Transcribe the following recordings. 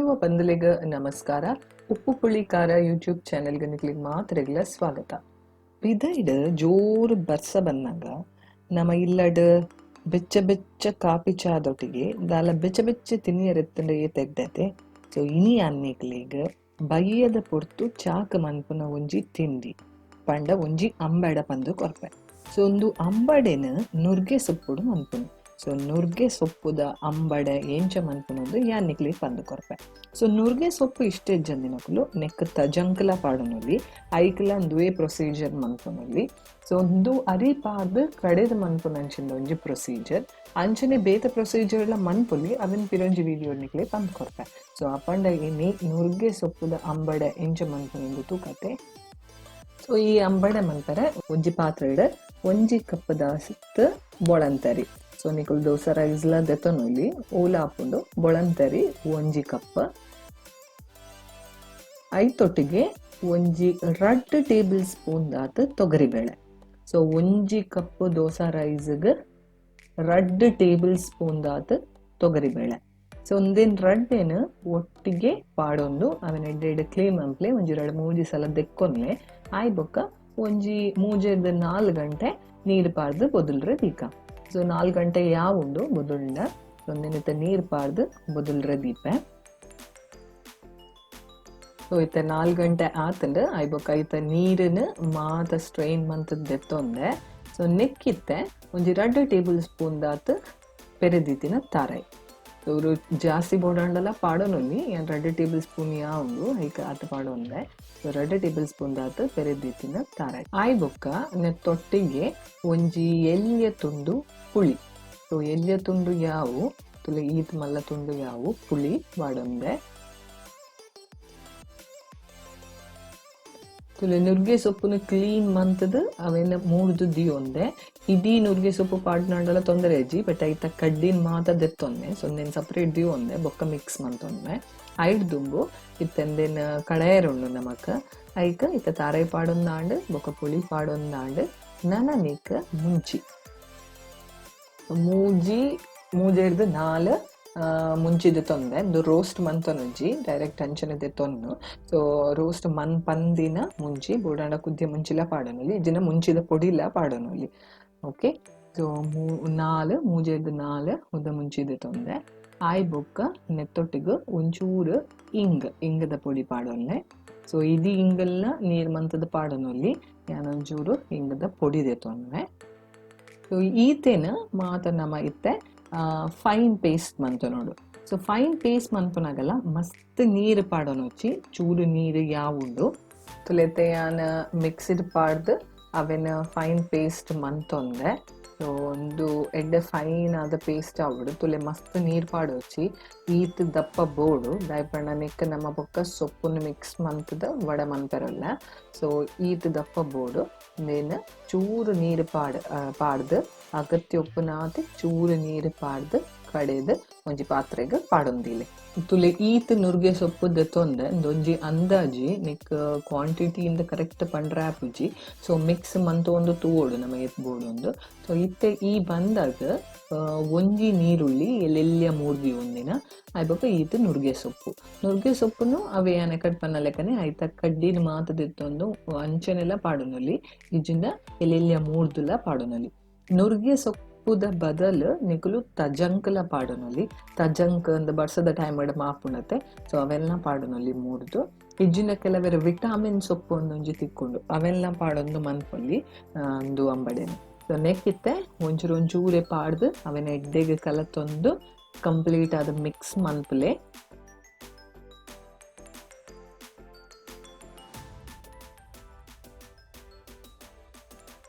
ಕೇಳುವ ಬಂಧುಗಳಿಗೆ ನಮಸ್ಕಾರ. ಉಪ್ಪು ಪುಳಿ ಖಾರ ಯೂಟ್ಯೂಬ್ ಚಾನೆಲ್ಗೆ ನಿಕ್ಲಿಗೆ ಮಾತ್ರೆಗಳ ಸ್ವಾಗತ. ಬಿದೈಡ್ ಜೋರು ಬರ್ಸ ಬಂದಾಗ ನಮ್ಮ ಇಲ್ಲಡ್ ಬೆಚ್ಚ ಬೆಚ್ಚ ಕಾಪಿ ಚಾದೊಟ್ಟಿಗೆ ದಾಲ ಬೆಚ್ಚ ಬೆಚ್ಚ ತಿನ್ನಿಯರೆತ್ತಂಡ ತೆಗ್ದತೆ. ಸೊ ಇನಿ ಅನ್ನಿಕ್ಲಿಗ್ ಬಯ್ಯದ ಪೊರ್ತು ಚಾಕ್ ಮನ್ಪುನ ಒಂಜಿ ತಿಂಡಿ ಪಂಡ ಒಂಜಿ ಅಂಬಡ ಪಂದು ಕೊರ್ಪೆ. ಸೊ ಒಂದು ಅಂಬಡೆನ ನುರ್ಗೆ ಸೊಪ್ಪುಡು ಮನ್ಪುನು. ಸೊ ನುರ್ಗೆ ಸೊಪ್ಪುದ ಅಂಬಡೆ ಎಂಚ ಮನ್ಪುನೊಂದು ಯಾನ್ನಿಕ್ಲಿ ಪಂದು ಕೊರ್ಪೆ. ಸೊ ನುರ್ಗೆ ಸೊಪ್ಪು ಇಷ್ಟೇ ಜಂದಿನಕುಲು ನೆಕ್ ತಜಂಕಲ ಪಾಡನೊಲ್ಲಿ ಐಕ್ಲ ದುವೆ ಪ್ರೊಸೀಜರ್ ಮನ್ಪುನೊಲ್ಲಿ. ಸೊ ಒಂದು ಅರಿ ಪಾರ್ದು ಕಡೆದ ಮನ್ಪುನಂಚಿಂದ ಒಂಜಿ ಪ್ರೊಸೀಜರ್ ಅಂಚನೆ ಬೇತ ಪ್ರೊಸೀಜರ್ಲ ಮನ್ಪುಲಿ ಅವನ್ ಪಿರೊಂಜಿ ವಿಡಿಯೋ ನಿಕ್ಲೆ ಪಂದು ಕೊರ್ಪೆ. ಸೊ ಅಪಂಡ ಇನಿ ನುರ್ಗೆ ಸೊಪ್ಪುದ ಅಂಬಡೆ ಎಂಚ ಮನ್ಪುನೊಂದು ತೂಕತೆ. ಸೊ ಈ ಅಂಬಡೆ ಮನ್ಪರೆ ಒಂಜಿ ಪಾತ್ರೆಡ್ ಒಂಜಿ ಕಪ್ ದಾಸ್ತ್ ಬೊಳಂತರಿ. ಸೊ ನಿಕುಲ್ ದೋಸೆ ರೈಸ್ಲ ದೆತೊನೊಲಿ ಓಲ ಹಾಪುಂಡು ಬೊಳಂತರಿ ಒಂಜಿ ಕಪ್ ಐತೊಟ್ಟಿಗೆ ಒಂಜಿ 2 ಟೇಬಲ್ ಸ್ಪೂನ್ ದಾತ್ ತೊಗರಿಬೇಳೆ. ಸೊ ಒಂಜಿ ಕಪ್ ದೋಸೆ ರೈಸ್ಗೆ 2 ಟೇಬಲ್ ಸ್ಪೂನ್ ದಾತ್ ತೊಗರಿಬೇಳೆ. ಸೊ ಒಂದೇನು 2 ಒಟ್ಟಿಗೆ ಪಾಡೊಂದು ಅವನ ಎಡ್ಡೆಡ್ ಕ್ಲೀಮ್ ಅಂಪ್ಲೆ ಒಂಜಿ 2-3 ಸಲ ದೆಕ್ಕೊನ್ಲೆ ಆಯ್ ಬೊಕ್ಕ ಒಂಜಿ 3-4 ಗಂಟೆ ನೀರು ಪಾರ್ದು ಬೊದಲ್ರೆ ದೀಕ. ಸೊ 4 ಗಂಟೆ ಯಾವುಂಡು ಬೊದುಲ್ಡ ಒಂದಿನತ್ತ ನೀರು ಪಾರ್ದು ಬೊದುಲ್ರೆ ದೀಪೆ. ಸೊ ಇತ್ತ 4 ಗಂಟೆ ಆತಂಡು ಆಯ್ ಬೊಕ್ಕ ಐತ ನೀರನ್ನು ಮಾತ ಸ್ಟ್ರೈನ್ ಮಂತದ್ ದೆತ್ತೊಂದೆ. ಸೊ ನೆಕ್ಕಿತ್ತೆ ಒಂಜಿ 2 ಟೇಬಲ್ ಸ್ಪೂನ್ ದಾತ್ ಪೆರೆದಿತ್ತಿನ ತಾರೈ. ಇವರು ಜಾಸ್ತಿ ಬೋಡಾಂಡಲ ಪಾಡೋನಲ್ಲಿ 2 ಟೇಬಲ್ ಸ್ಪೂನ್ ಯಾವುದು ಐಕ ಆತ ಪಾಡೊಂದೆ. ಸೊ 2 ಟೇಬಲ್ ಸ್ಪೂನ್ ದಾತ್ ಪೆರೆದಿತ್ತಿನ ತಾರೈ ಆಯ್ ಬೊಕ್ಕ ನೆತ್ತೊಟ್ಟಿಗೆ ಒಂಜಿ ಎಲ್ಯ ತುಂಡು ಪುಳಿ. ಸೊ ಎಲ್ಯ ತುಂಡು ಯಾವು ತುಲೆ ಈತ್ ಮಲ್ಲ ತುಂಡು ಯಾವು ಪುಳಿ ಪಾಡೊಂದೆ. ತುಲೆ ನುರ್ಗೆ ಸೊಪ್ಪುನು ಕ್ಲೀನ್ ಮಂತದ್ ಅವೆಲ್ಲ ಮೂಡ್ದು ದಿಯೊಂದೆ. ಇಡೀ ನುರ್ಗೆ ಸೊಪ್ಪು ಪಾಡ್ನಂಡಲ ತೊಂದರೆ ಅಜ್ಜಿ ಬಟ್ ಐತ ಕಡ್ಡಿನ ಮಾತ ದೆತ್ತೊಂದೆ. ಸೊ ಒಂದೇನು ಸಪ್ರೇಟ್ ದಿಯೊಂದೆ ಬೊಕ್ಕ ಮಿಕ್ಸ್ ಮಂತೊಂದೆ ಐಡ್ ದುಂಬು ಇತ್ತೆಂದೇನು ಕಳೆಯರುಂಡು ನಮಕ್ ಐಕ ಇತ್ತ ತಾರೈ ಪಾಡೊಂದಾಂಡ್ ಬೊಕ್ಕ ಪುಳಿ ಪಾಡೊಂದಾಂಡ್ ನನನಿಕ್ ಮುಂಚಿ ಮೂಜೆರ್ದು 4 ಮುಂಚಿದ ತೊಂದೆ ಒಂದು ರೋಸ್ಟ್ ಮಂತೊನೊಜ್ಜಿ ಡೈರೆಕ್ಟ್ ಅಂಚನೆ ತೊನ್ನು. ಸೊ ರೋಸ್ಟ್ ಪಂದಿನ ಮುಂಚಿ ಬೋಡಾಂಡ ಕುದ್ಯ ಮುಂಚಿಲ ಪಾಡೊನೊಲಿ ಇಜಿನ ಮುಂಚಿದ ಪೊಡಿಲ ಪಾಡೊನೊಲಿ. ಓಕೆ. ಸೊ 4 ಉದ್ದ ಮುಂಚಿದ ತೊಂದೆ ಆಯ್ ಬೊಕ್ಕ ನೆತ್ತೊಟ್ಟಿಗೆ ಒಂಚೂರು ಇಂಗದ ಪೊಡಿ ಪಾಡೊನ್ನೆ. ಸೊ ಇದು ಇಂಗಲ್ನ ನೀರ್ ಮಂತದ ಪಾಡೊನೊಲಿ ಯಾನೊಂಚೂರು ಇಂಗದ ಪೊಡಿ ದೆತ್ತೊನ್ನೆ. ಸೊ ಈತೇನ ಮಾತ ನಮ ಇತ್ತೆ ಫೈನ್ ಪೇಸ್ಟ್ ಮಂತೊನೋಡು. ಸೊ ಫೈನ್ ಪೇಸ್ಟ್ ಮನ್ಪುನಾಗಲ್ಲ ಮಸ್ತ್ ನೀರು ಪಾಡೊನೊಚ್ಚಿ ಚೂರು ನೀರು ಯಾವುಂಡು ತುಲೆತೆ ಯಾನ ಮಿಕ್ಸಿಡ್ ಪಾಡ್ದು ಅವೆನ ಫೈನ್ ಪೇಸ್ಟ್ ಮಂತೊಂದೆ. ಸೊ ಒಂದು ಎಡ್ಡೆ ಫೈನ್ ಆದ ಪೇಸ್ಟ್ ಆವಡು ತುಲೆ ಮಸ್ತ್ ನೀರು ಪಾಡೊಚ್ಚಿ ಈತ್ ದಪ್ಪ ಬೋಡು ದಾಯ್ಪಣ್ಣ ನೆಕ್ ನಮ್ಮ ಬೊಕ್ಕ ಸೊಪ್ಪುನು ಮಿಕ್ಸ್ ಮಂತದ ವಡ ಮನ್ಪೆರಲ್ಲ. ಸೊ ಈತ್ ದಪ್ಪ ಬೋಡು ನೇನು ಚೂರು ನೀರು ಪಾಡ್ದು ಅಗತ್ಯ ಉಪ್ಪುನಾತಿ ಚೂರು ನೀರು ಪಾಡ್ದು ಕಡೆದು ಒಂಜಿ ಪಾತ್ರೆಗೆ ಪಾಡೊಂದಿಲೆ. ತುಲೆ ಈತ್ ನುರ್ಗೆ ಸೊಪ್ಪು ದೆತ್ತೊಂದೆ ಒಂಜಿ ಅಂದಾಜಿ ನಿಕ್ ಕ್ವಾಂಟಿಟಿಯಿಂದ ಕರೆಕ್ಟ್ ಪಂಡ್ರೆ ಆಪುಜಿ. ಸೊ ಮಿಕ್ಸ್ ಮಂತು ಒಂದು ತೂವೋಡು ನಮ್ಮ ಎತ್ ಬೋಡೊಂದು. ಸೊ ಇತ್ತೆ ಈ ಬಂದಾಗ ಒಂಜಿ ನೀರುಳ್ಳಿ ಎಲ್ಲೆಲ್ಲ ಮೂರ್ದಿ ಒಂದಿನ ಆಯ್ಬೊಕ್ಕ ಈತ್ ನುರ್ಗೆ ಸೊಪ್ಪುನು ಅವೇ ಯಾನೆಕಡ್ ಪನ್ನ ಲೆಕ್ಕನೆ ಆಯ್ತ ಕಡ್ಡಿನ ಮಾತದಿತ್ತೊಂದು ಅಂಚನೆಲ್ಲ ಪಾಡೊನೊಲಿ ಇಜಿಂದ ಎಲ್ಲೆಲ್ಲ ಮೂರ್ದುಲ ಪಾಡೊನೊಲಿ. ನುರ್ಗೆ ಸೊಪ್ಪುದ ಬದಲು ನಿಕುಲು ತಜಂಕಲ ಪಾಡೊನೊಲಿ. ತಜಂಕ್ ಅಂದ ಬರ್ಸದ ಟೈಮ್ ಮಾಪುಣತೆ. ಸೊ ಅವೆಲ್ಲ ಪಾಡೊನೊಲಿ ಮೂರ್ದು ಇಜ್ಜಿನ ಕೆಲವೆರ ವಿಟಾಮಿನ್ ಸೊಪ್ಪು ಒಂದೊಂಜಿ ತಿಕ್ಕೊಂಡು ಅವೆಲ್ಲ ಪಾಡೊಂದು ಮನ್ಪೊಲ್ಲಿ ಒಂದು ಅಂಬಡೆನ. ಸೊ ನೆಕ್ಕಿತ್ತೆ ಒಂಚೂರೆ ಪಾಡ್ದು ಅವನ ಎಡ್ಡೆಗೆ ಕಲತೊಂದು ಕಂಪ್ಲೀಟ್ ಆದ ಮಿಕ್ಸ್ ಮನ್ಪುಲೆ.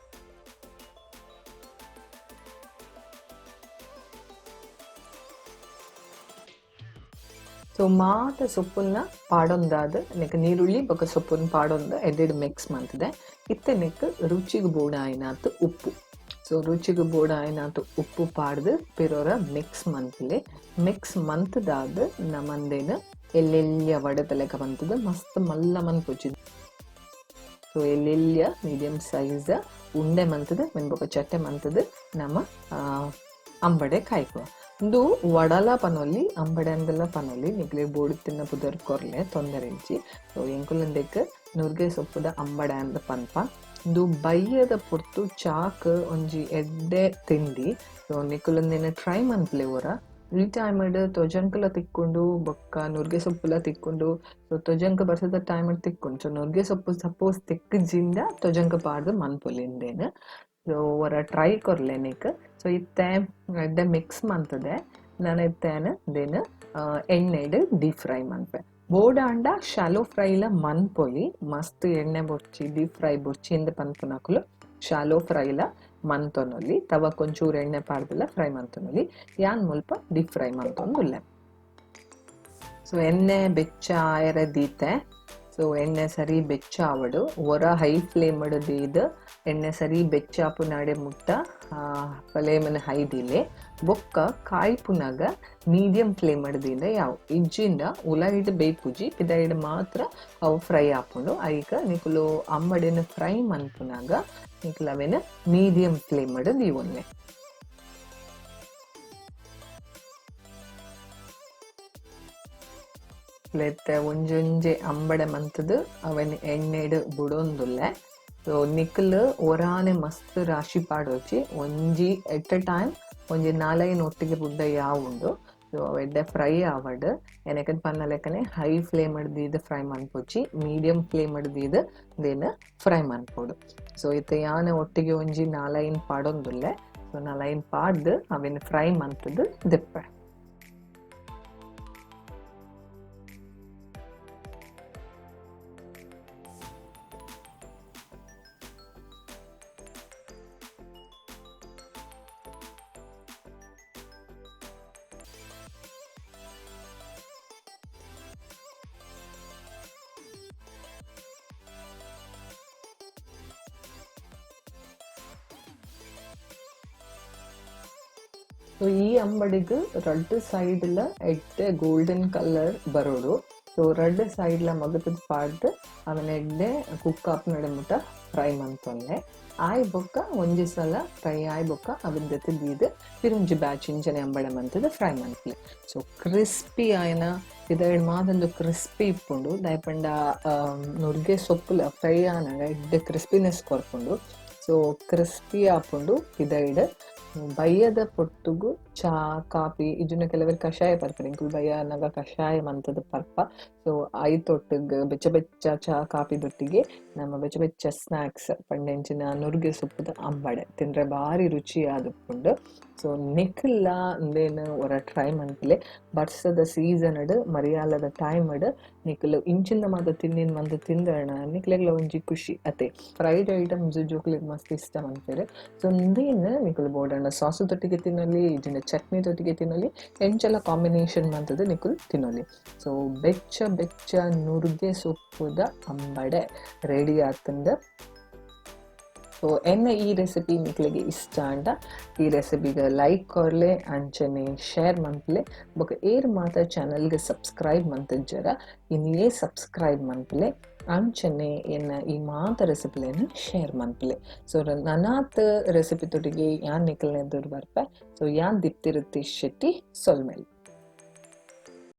ಸೊ ಮಾತ ಸೊಪ್ಪನ್ನ ಪಾಡೊಂದಾದ ನೆಕ್ ನೀರುಳ್ಳಿ ಬೊಕ್ಕ ಸೊಪ್ಪನ್ನ ಪಾಡೊಂದು ಎಡ್ಡೆಡ್ ಮಿಕ್ಸ್ ಮಂತದೆ. ಇತ್ತೆ ನೆಕ್ ರುಚಿಗೆ ಬೋಡ ಆಯ್ನಾತ್ ಉಪ್ಪು. ಸೊ ರುಚಿಗೆ ಬೋಡ ಆಯ್ನಾತ್ ಉಪ್ಪು ಪಾಡ್ದು ಪಿರೋರ ಮಿಕ್ಸ್ ಮಂತ್ಲೆ. ಮಿಕ್ಸ್ ಮಂತದಾದ ನಮ್ಮಂದೇನು ಎಲ್ಲೆಲ್ಯ ವಡೆ ಲೆಕ್ಕ ಮಂತದ ಮಸ್ತ್ ಮಲ್ಲ ಮನ್ಪುಜಿ. ಸೊ ಎಲ್ಲೆಲ್ಯ ಮೀಡಿಯಂ ಸೈಜ್ ಉಂಡೆ ಮಂತದ ಮೆನ್ ಬೊಕ್ಕ ಚಟ್ಟೆ ಮಂತದ ನಮ್ಮ ಅಂಬಡೆ ಕಾಯ್ಕುವ. ಇಂದು ವಡಲ ಪನೊಲಿ ಅಂಬಡೆ ಅಂದೆಲ್ಲ ಪನೊಲಿ ನಿಕ್ಲೆ ಬೋಡು ತಿನ್ನ ಪುದರ್ ಕೊರ್ಲೆ ತೊಂದರೆ ಇಜ್ಜಿ ಸೊ ಎಂಕುಲಂದೆಕ್ ನುರ್ಗೆ ಸೊಪ್ಪುದ ಅಂಬಡೆ ಅಂದ ಪನ್ಪ ಇಂದು ಬಯ್ಯದ ಪೊರ್ತು ಚಾಕ್ ಒಂಜಿ ಎಡ್ಡೆ ತಿಂಡಿ ಸೊ ನಿಕುಲಂದೇನೆ ಟ್ರೈ ಮನ್ಪ್ಲೆ ಓರ ಈ ಟೈಮಡ್ ತೊಜಂಕಲ ತಿಕ್ಕೊಂಡು ಬೊಕ್ಕ ನುರ್ಗೆ ಸೊಪ್ಪುಲ ತಿಕ್ಕೊಂಡು ಸೊ ತೊಜಂಕ ಬರ್ಸದ ಟೈಮಡ್ ತಿಕ್ಕೊಂಡು ಸೊ ನುರ್ಗೆ ಸೊಪ್ಪು ಸಪೋಸ್ ತಿಕ್ಕಜಿಂದ ತೊಜಂಕ ಪಾಡ್ದು ಮನ್ಪೊಲಿಂದೇನು ಸೊ ಒರ ಟ್ರೈ ಕೊರ್ಲೆನಿಕ್ ಸೊ ಇತ್ತೆ ಎಡ್ಡೆ ಮಿಕ್ಸ್ ಮಂತದೆ ನಾನು ಇತ್ತೇನು ದೇನು ಎಣ್ಣೆಡ್ ಡೀಪ್ ಫ್ರೈ ಮನ್ಪೆ ಬೋಡಾಂಡ ಶಾಲೋ ಫ್ರೈಲ ಮನ್ಪೊಲಿ ಮಸ್ತ್ ಎಣ್ಣೆ ಬೊರ್ಚಿ ಡೀಪ್ ಫ್ರೈ ಬೊರ್ಚಿ ಇಂದ ಪನ್ಪುನಕುಲು ಶಾಲೋ ಫ್ರೈಲ ಮಂತೊನೊಲಿ ತವ ಕೊಂಚೂರು ಎಣ್ಣೆ ಪಾಡ್ದಲ್ಲ ಫ್ರೈ ಮಂತೊನೊಲಿ ಯಾನ್ ಮುಲ್ಪ ಡೀಪ್ ಫ್ರೈ ಮಂತೊಂದುಲ್ಲೆ ಸೊ ಎಣ್ಣೆ ಬೆಚ್ಚ ಆಯರೆ ದೀತೆ ಸೊ ಎಣ್ಣೆ ಸರಿ ಬೆಚ್ಚ ಆವಡು ಒರ ಹೈ ಫ್ಲೇಮ್ ದೀದ್ ಎಣ್ಣೆ ಸರಿ ಬೆಚ್ಚ ಪುನಾಡೆ ಮುಟ್ಟ ಫ್ಲೇಮನ್ ಹೈ ದಿಲೆ ಬೊಕ್ಕ ಕಾಯಿ ಪುನಾಗ ಮೀಡಿಯಂ ಫ್ಲೇಮ್ ದೀದ ಯಾವ ಇಜ್ಜಿಂದ ಉಲಾಯಿಡ್ ಬೇಯ್ಪುಜಿ ಪಿದಾಯಿಡ್ ಮಾತ್ರ ಅವು ಫ್ರೈ ಆಪುಂಡು ಐಕ ನಿಕುಲು ಅಂಬಡಿನ ಫ್ರೈ ಮನ್ಪುನಾಗ ನಿಕುಲು ಅವೇನ ಮೀಡಿಯಂ ಫ್ಲೇಮ್ ದೀವೊನ್ನೆ ಲೆತ್ತೆ ಒಂಜೊಂಜೆ ಅಂಬಡೆ ಮಂತದು ಅವನ್ ಎಣ್ಣೆಡ್ ಬುಡೊಂದುಲ್ಲೆ ಸೊ ನಿಕಲ್ ಒರಾನೆ ಮಸ್ತ್ ರಾಶಿ ಪಾಡೋಚಿ ಒಂಜಿ ಎಟ್ ಎ ಟೈಮ್ ಒಂಜಿ 4 ಒಟ್ಟಿಗೆ ಬುಡ್ಡ ಯಾವುಂಡು ಸೊ ಎಡ್ಡೆ ಫ್ರೈ ಆವಡ್ ಎನಕದ್ ಪನ್ನ ಲೆಕ್ಕನೆ ಹೈ ಫ್ಲೇಮ್ ದೀದ್ ಫ್ರೈ ಮನ್ಪೊಚ್ಚಿ ಮೀಡಿಯಂ ಫ್ಲೇಮ್ ದೀದ್ ದೇನ್ ಫ್ರೈ ಮನ್ಪೊಡು ಸೊ ಇತ್ತೆ ಯಾನೆ ಒಟ್ಟಿಗೆ ಒಂಜಿ 4 ಪಾಡೊಂದುಲ್ಲೆ ಸೊ 4 ಪಾಡ್ದು ಅವೆನ್ ಫ್ರೈ ಮಂತದು ದಿಪ್ಪೆ ಸೊ ಈ ಅಂಬಡಿಗೆ ರೆಡ್ ಸೈಡ್ಲ ಎಡ್ಡೆ ಗೋಲ್ಡನ್ ಕಲರ್ ಬರೋಡು ಸೊ ರೆಡ್ ಸೈಡ್ಲ ಮಗತದ ಪಾಡ್ದು ಅವನ ಎಡ್ಡೆ ಕುಕ್ ಆಪ್ನಡೆ ಮುಟ ಫ್ರೈ ಮಂತೊನ್ನೆ ಆಯ್ ಬೊಕ್ಕ ಒಂಜಿ ಸಲ ಫ್ರೈ ಆಯ್ ಬೊಕ್ಕ ಅವನ ಜೊತೆ ದೀದ್ ಪಿರುಂಜಿ ಬ್ಯಾಚ್ ಇಂಚನೆ ಅಂಬಡೆ ಮಂತದ ಫ್ರೈ ಮಂತ್ಲೆ ಸೊ ಕ್ರಿಸ್ಪಿ ಆಯ್ನ ಇದಾಯ್ಡ್ ಮಾದೊಂದು ಕ್ರಿಸ್ಪಿ ಇಪ್ಪುಂಡು ದಾಯ್ಪಂಡ ನುರ್ಗೆ ಸೊಪ್ಪುಲ ಫ್ರೈ ಆನಾಗ ಎಡ್ಡೆ ಕ್ರಿಸ್ಪಿನೆಸ್ ಕೊರ್ಪುಂಡು ಸೊ ಕ್ರಿಸ್ಪಿ ಆಪುಂಡು ಇದಾಯ್ಡ್ ಬಯ್ಯದ ಪೊಟ್ಟುಗು ಚಾ ಕಾಫಿ ಇಜುನ ಕೆಲವರು ಕಷಾಯ ಬರ್ತಾರೆ ಇಂಕುಲು ಬಯ್ಯ ನಗ ಕಷಾಯ ಮಂತದ ಪರ್ಪ ಸೊ ಐತೊಟ್ಟಿಗೆ ಬೆಚ್ಚ ಬೆಚ್ಚ ಚಾ ಕಾಫಿ ದೊಟ್ಟಿಗೆ ನಮ್ಮ ಬೆಚ್ಚ ಬೆಚ್ಚ ಸ್ನ್ಯಾಕ್ಸ್ ಪಂಡೆಂಚಿನ ನುರ್ಗೆ ಸೊಪ್ಪುದ ಅಂಬಡೆ ತಿಂದ್ರೆ ಭಾರಿ ರುಚಿ ಆದುಪ್ಪುಂಡು ಸೊ ನಿಖಿಲ್ಲ ಅಂದೇನು ಒರ ಟ್ರೈ ಮಂತ್ಲೆ ಬರ್ಸದ ಸೀಸನ್ಡ್ ಮರಿಯಾಲದ ಟೈಮ್ಡ್ ನಿಖಲು ಇಂಚಿಂದ ಮಾತ ತಿನ್ನಿನ ಮಂದು ತಿಂದಣ ನಿಖಲೆಗ್ಲ ಒಂಜಿ ಖುಷಿ ಅತೆ ಫ್ರೈಡ್ ಐಟಮ್ಸ್ ಜೋಕ್ಲಿಗೆ ಮಸ್ತ್ ಇಷ್ಟ ಅಂತಾರೆ ಸೊ ಅಂದೇನು ನಿಖಲು ಬೋಡಣ್ಣ ಸಾಸು ತೊಟ್ಟಿಗೆ ತಿನ್ನಲಿ ಇದನ್ನ ಚಟ್ನಿ ತೊಟ್ಟಿಗೆ ತಿನ್ನಲಿ ಎಂಚೆಲ್ಲ ಕಾಂಬಿನೇಷನ್ ಮಂತದ ನಿಖಲು ತಿನ್ನಲಿ ಸೊ ಬೆಚ್ಚ ಬೆಚ್ಚ ನುರ್ಗೆ ಸೊಪ್ಪುದ ಅಂಬಡೆ ರೆಡಿ ಆತಂದ ಸೊ ಎನ್ನ ಈ ರೆಸಿಪಿ ನಿಕ್ಲೆಗೆ ಇಷ್ಟ ಅಂಡ ಈ ರೆಸಿಪಿಗೆ ಲೈಕ್ ಕೊರ್ಲೆ ಅಂಚನೆ ಶೇರ್ ಮಂತ್ಲೆ ಬೊಕ ಏರ್ ಮಾತ ಚಾನಲ್ಗೆ ಸಬ್ಸ್ಕ್ರೈಬ್ ಮಂತಜ್ಜರ ಇನ್ನೇ ಸಬ್ಸ್ಕ್ರೈಬ್ ಮಂತ್ಲೆ ಅಂಚನೆ ಎನ್ನ ಈ ಮಾತ ರೆಸಿಪಿಲೇನು ಶೇರ್ ಮಂತ್ಲೆ ಸೊ ನನಾತ್ ರೆಸಿಪಿ ತೊಟ್ಟಿಗೆ ಯಾನ್ ನಿಕಲ್ನೆ ದೂರ ಬರ್ಪೆ ಸೊ ಯಾನ್ ದಿಪ್ತಿರುತ್ತಿ ಶೆಟ್ಟಿ ಸೊಲ್ಮೆಲ್